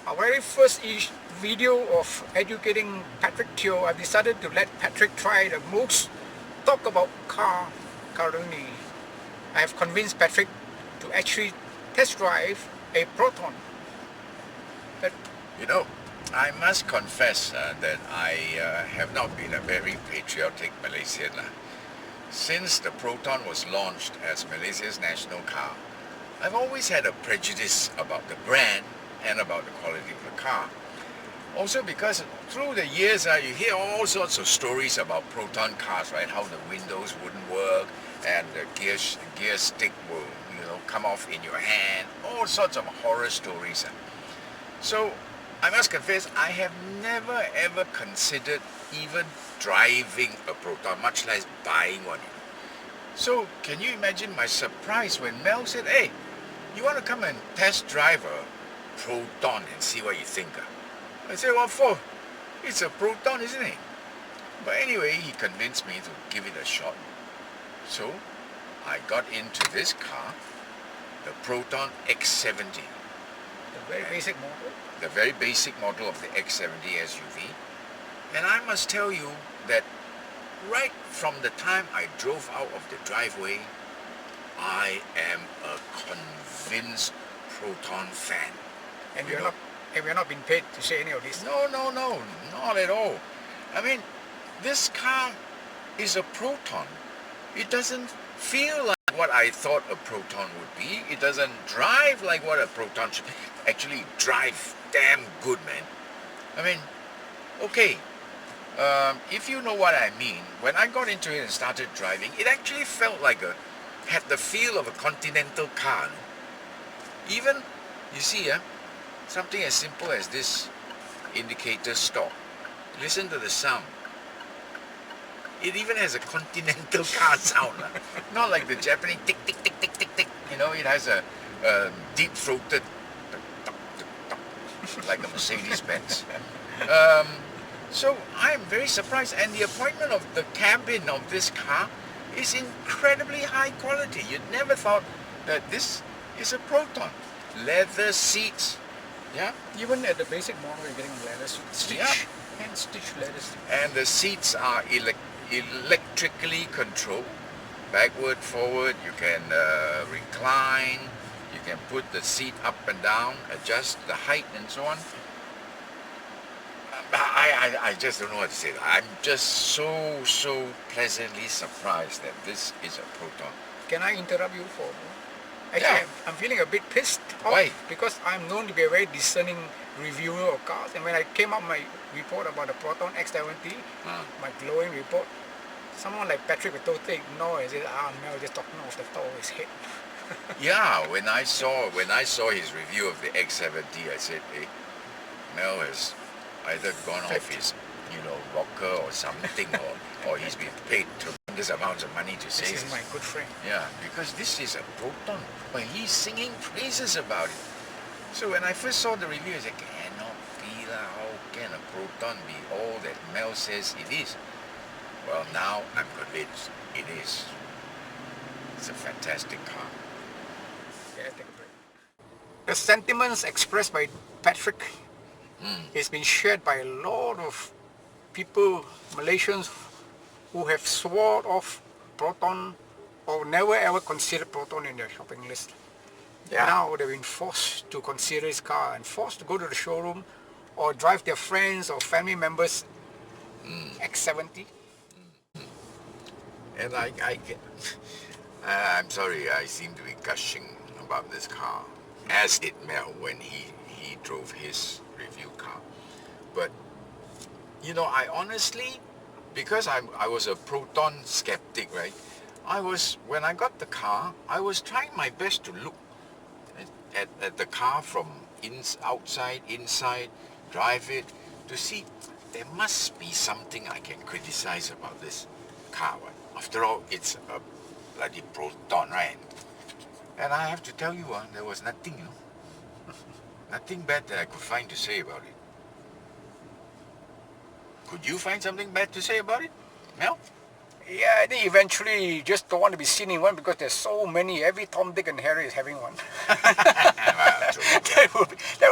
our very first video of educating Patrick Teoh, I decided to let Patrick try the most talk about car currently. I have convinced Patrick to actually test drive a Proton. But you know, I must confess that I have not been a very patriotic Malaysian. Since the Proton was launched as Malaysia's national car, I've always had a prejudice about the brand and about the quality of the car. Also because through the years you hear all sorts of stories about Proton cars, right? How the windows wouldn't work and the gear stick will come off in your hand. All sorts of horror stories. So I must confess, I have never ever considered even driving a Proton, much less buying one. So can you imagine my surprise when Mel said, "Hey, you want to come and test drive a Proton and see what you think?" I said, "What for? It's a Proton, isn't it?" But anyway, he convinced me to give it a shot. So I got into this car, the Proton X70. the very basic model. The very basic model of the X70 SUV. And I must tell you that right from the time I drove out of the driveway, I am a convinced Proton fan. And we're not being paid to say any of this. No, not at all. I mean, this car is a Proton. It doesn't feel like what I thought a Proton would be. It doesn't drive like what a Proton should actually drive damn good, man. I mean, okay, if you know what I mean, when I got into it and started driving, it actually felt like had the feel of a Continental car. No? Even, you see, something as simple as this indicator stop. Listen to the sound. It even has a Continental car sound. Not like the Japanese tick, tick, tick, tick, tick, tick. It has a deep-throated like a Mercedes-Benz. So I'm very surprised. And the appointment of the cabin of this car is incredibly high quality. You'd never thought that this is a Proton. Leather seats. Yeah. Even at the basic model, you're getting leather stitch. Yeah. Hand stitch leather stitch. And the seats are electrically controlled. Backward, forward, you can recline, you can put the seat up and down, adjust the height and so on. I just don't know what to say. I'm just so pleasantly surprised that this is a Proton. Can I interrupt you for a moment? Actually, Yeah. I'm feeling a bit pissed off. Why? Because I'm known to be a very discerning reviewer of cars, and when I came up my report about the Proton X70, my glowing report, someone like Patrick would totally ignore and say, Mel just talking off the top of his head. Yeah, when I saw his review of the X70, I said, "Hey, Mel has either gone off his, rocker or something, or he's been paid tremendous amounts of money to say This is my good friend. Yeah, because this is a Proton, but he's singing praises about it. So when I first saw the review, I said, cannot be lah. How can a Proton be all that Mel says it is? Well, now I'm convinced it is. It's a fantastic car. Yeah, take a break. The sentiments expressed by Patrick has been shared by a lot of people, Malaysians, who have sworn off Proton or never ever considered Proton in their shopping list. Yeah. Now they've been forced to consider his car and forced to go to the showroom or drive their friends or family members X70. And I'm sorry, I seem to be gushing about this car, as did Mel when he drove his review car. But, I honestly, because I was a Proton skeptic, right? When I got the car, I was trying my best to look at the car from outside, inside, drive it, to see there must be something I can criticize about this car. After all, it's a bloody Proton, right? And I have to tell you, there was nothing, nothing bad that I could find to say about it. Could you find something bad to say about it, Mel? Yeah, I think eventually you just don't want to be seen in one because there's so many. Every Tom, Dick and Harry is having one. Well, true. that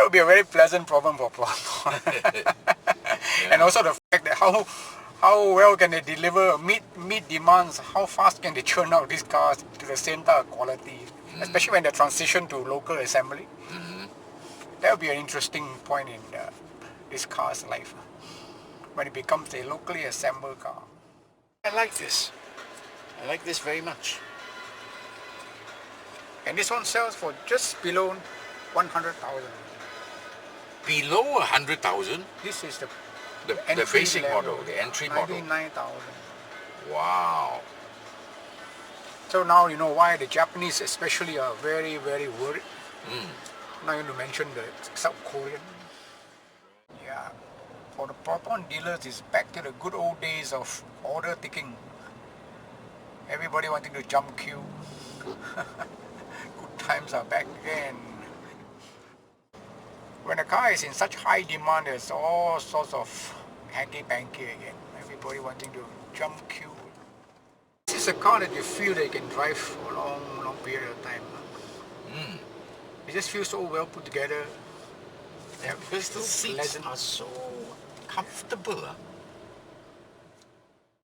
would be a very pleasant problem for Proton. And also the fact that how well can they deliver, meet demands, how fast can they churn out these cars to the same type of quality, especially when they transition to local assembly. That would be an interesting point in this car's life, when it becomes a locally assembled car. I like this. I like this very much. And this one sells for just below 100,000. Below 100,000? This is the The basic level, model, the entry model. 99,000. Wow. So now you know why the Japanese especially are very, very worried. Now you want to mention the South Korean. Yeah. For the Proton dealers, it's back to the good old days of order taking. Everybody wanting to jump queue. Good times are back again. When a car is in such high demand, there's all sorts of hanky-panky again. Everybody wanting to jump queue. This is a car that you feel that you can drive for a long, long period of time. It just feels so well put together. Yeah, because the seats are so comfortable.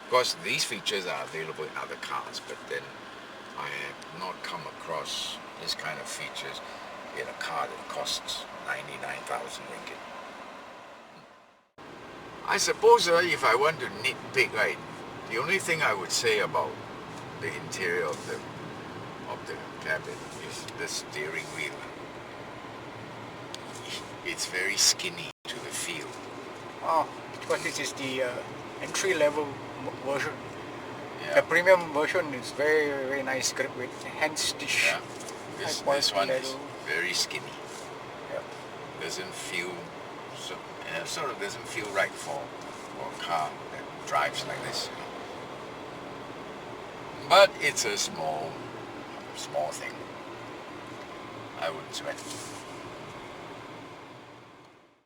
Of course, these features are available in other cars, but then I have not come across this kind of features in a car that costs 99,000 ringgit. I suppose if I want to nitpick, right, the only thing I would say about the interior of the cabin is the steering wheel. It's very skinny to the feel. Oh, because this is the entry-level version. Yeah. The premium version is very, very nice grip with hand stitch. Yeah. This one is very skinny. Yeah. Doesn't feel sort of doesn't feel right for a car that drives like this. But it's a small thing. I wouldn't sweat.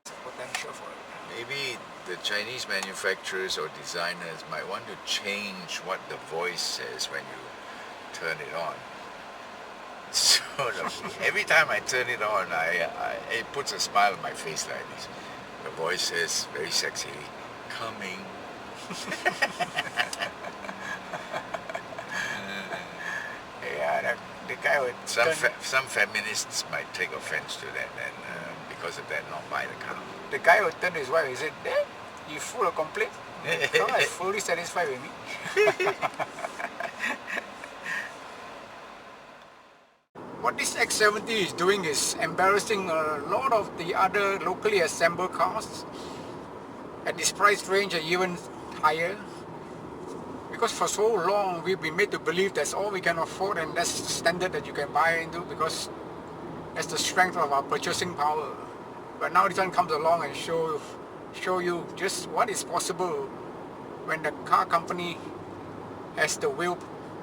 Potential for it. Maybe the Chinese manufacturers or designers might want to change what the voice says when you turn it on. Sort of. Every time I turn it on, it puts a smile on my face like this. The voice says very sexily, "Coming." Yeah, the guy would Some feminists might take offense to that, and because of that, not buy the car. the guy would turn to his wife and said, "Dad, you full of complaint? So I'm fully satisfied with me." What this X70 is doing is embarrassing a lot of the other locally assembled cars at this price range and even higher. Because for so long we've been made to believe that's all we can afford and that's the standard that you can buy into because that's the strength of our purchasing power. But now this one comes along and show you just what is possible when the car company has the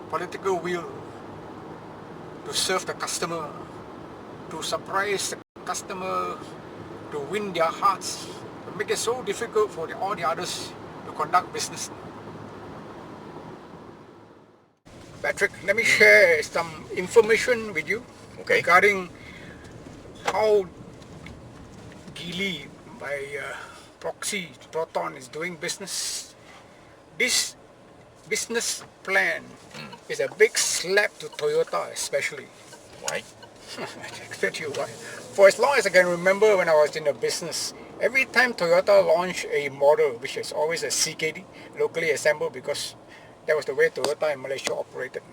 political will to serve the customer, to surprise the customer, to win their hearts, to make it so difficult for all the others to conduct business. Patrick, let me share some information with you regarding how Geely by proxy Proton is doing business. This business plan is a big slap to Toyota especially. Why? I expect you why. For as long as I can remember when I was in the business, every time Toyota launched a model, which is always a CKD, locally assembled because that was the way Toyota in Malaysia operated.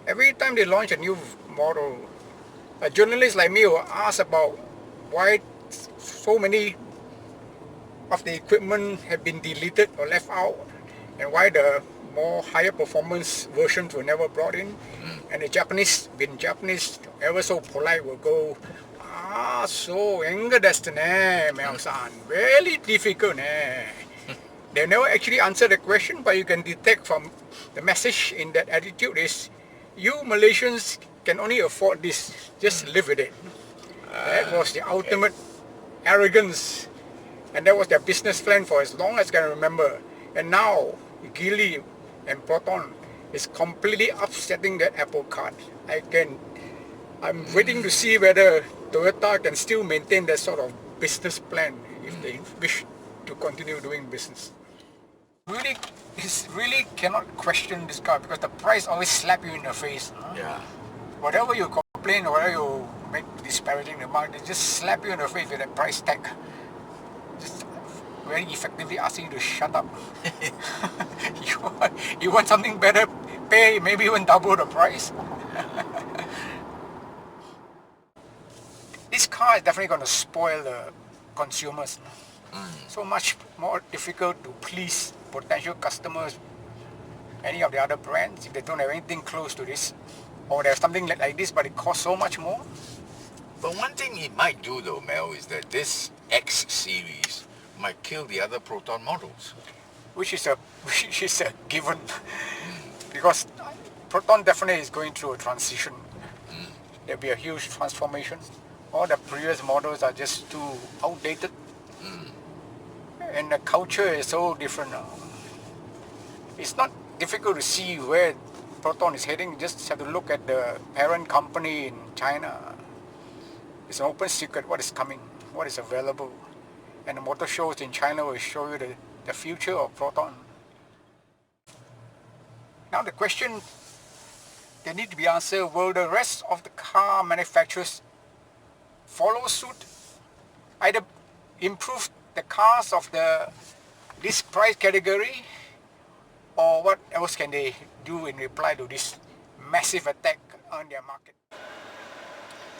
Every time they launch a new model, a journalist like me will ask about why so many of the equipment have been deleted or left out and why the more higher performance versions were never brought in. And the Japanese, being Japanese, ever so polite, will go, so enga desu ne, Mel-san, really difficult ne. They never actually answer the question, but you can detect from the message in that attitude is, you Malaysians can only afford this, just live with it. That was the ultimate arrogance, and that was their business plan for as long as I can remember. And now, Geely and Proton is completely upsetting that apple cart. I can I'm waiting to see whether Toyota can still maintain that sort of business plan if they wish to continue doing business. Really cannot question this car because the price always slap you in the face. Yeah. Whatever you complain or whatever you make disparaging remark, they just slap you in the face with that price tag. Just very effectively asking you to shut up. you want something better, pay maybe even double the price. This car is definitely going to spoil the consumers. So much more difficult to please potential customers, any of the other brands, if they don't have anything close to this, or they have something like this but it costs so much more. But one thing it might do though, Mel, is that this X series might kill the other Proton models. Which is a given, because Proton definitely is going through a transition. There'll be a huge transformation. All the previous models are just too outdated. And the culture is so different now. It's not difficult to see where Proton is heading. You just have to look at the parent company in China. It's an open secret what is coming, what is available. And the motor shows in China will show you the future of Proton. Now the question that needs to be answered, will the rest of the car manufacturers follow suit? Either improve the cars of this price category, or what else can they do in reply to this massive attack on their market?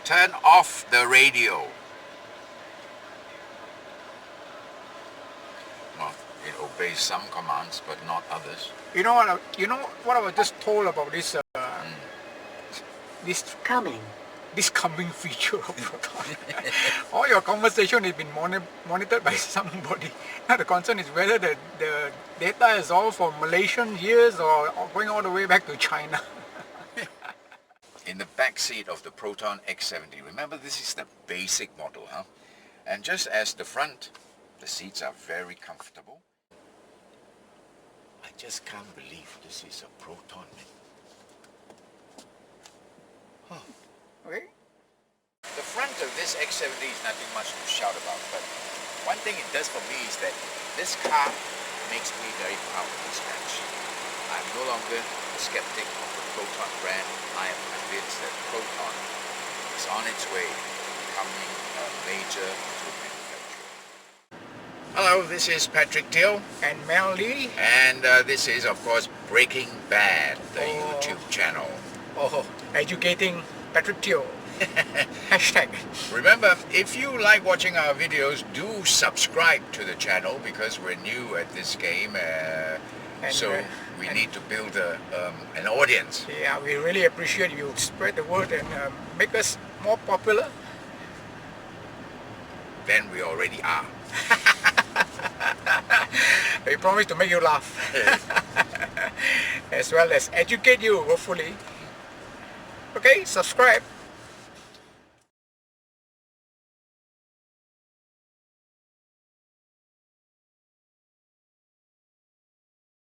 Turn off the radio. Well, it obeys some commands, but not others. You know what I was just told about this this coming feature of Proton. All your conversation has been monitored by somebody. Now the concern is whether the data is all for Malaysian years or going all the way back to China. In the back seat of the Proton X70, remember this is the basic model, huh? And just as the front, the seats are very comfortable. I just can't believe this is a Proton, man. Okay? The front of this X70 is nothing much to shout about, but one thing it does for me is that this car makes me very proud of this branch. I'm no longer a skeptic of the Proton brand. I am convinced that Proton is on its way to becoming a major auto manufacturer. Hello, this is Patrick Teoh. And Mel Lee. And this is, of course, Breaking Bad, the YouTube channel. Oh, educating Patrick Teoh. Hashtag. Remember, if you like watching our videos, do subscribe to the channel because we're new at this game. So we need to build an audience. Yeah, we really appreciate you spread the word and make us more popular. Then we already are. We promise to make you laugh. As well as educate you, hopefully. Okay, subscribe.